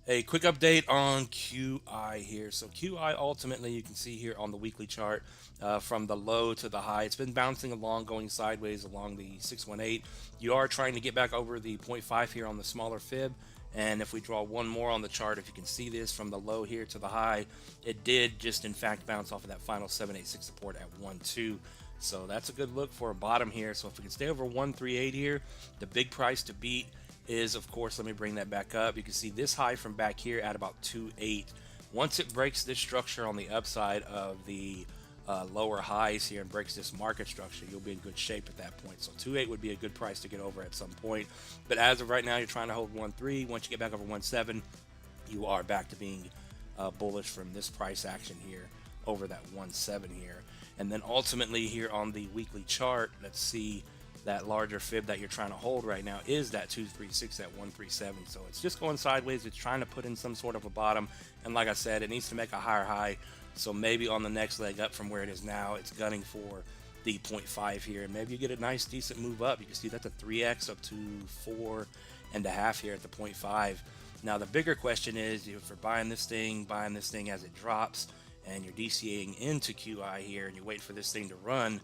A quick update on QI here. So QI ultimately, you can see here on the weekly chart, from the low to the high, it's been bouncing along, going sideways along the 618. You are trying to get back over the zero point 0.5 here on the smaller fib. And if we draw one more on the chart, if you can see this from the low here to the high, it did just in fact bounce off of that final 786 support at 1.2. So that's a good look for a bottom here. So if we can stay over 138 here, the big price to beat is, of course, let me bring that back up. You can see this high from back here at about 2.8. Once it breaks this structure on the upside of the lower highs here and breaks this market structure, you'll be in good shape at that point. So 2.8 would be a good price to get over at some point. But as of right now, you're trying to hold 1.3. Once you get back over 1.7, you are back to being bullish from this price action here over that 1.7 here. And then ultimately here on the weekly chart, let's see, that larger fib that you're trying to hold right now is that 236 at 137. So it's just going sideways. It's trying to put in some sort of a bottom, and like I said, it needs to make a higher high. So maybe on the next leg up from where it is now, it's gunning for the zero point 0.5 here, and maybe you get a nice decent move up. You can see that's a 3x up to 4.5 here at the 0.5. Now the bigger question is, if you're buying this thing as it drops, and you're DCAing into QI here, and you wait for this thing to run,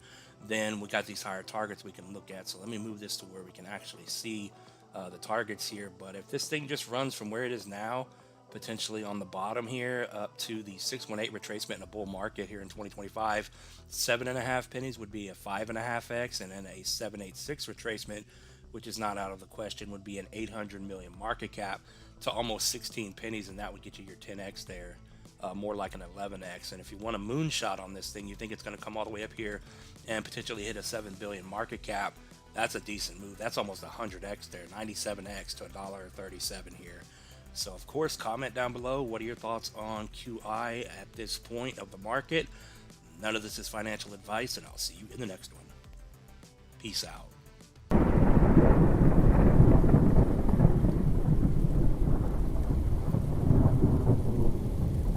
then we got these higher targets we can look at. So let me move this to where we can actually see the targets here. But if this thing just runs from where it is now, potentially on the bottom here, up to the 618 retracement in a bull market here in 2025, 7.5 pennies would be a 5.5x, and then a 786 retracement, which is not out of the question, would be an 800 million market cap to almost 16 pennies, and that would get you your 10x there. More like an 11x. And if you want a moonshot on this thing, you think it's going to come all the way up here and potentially hit a 7 billion market cap, that's a decent move. That's almost 100x there, 97x to $1.37 here. So of course, comment down below, what are your thoughts on QI at this point of the market? None of this is financial advice, and I'll see you in the next one. Peace out.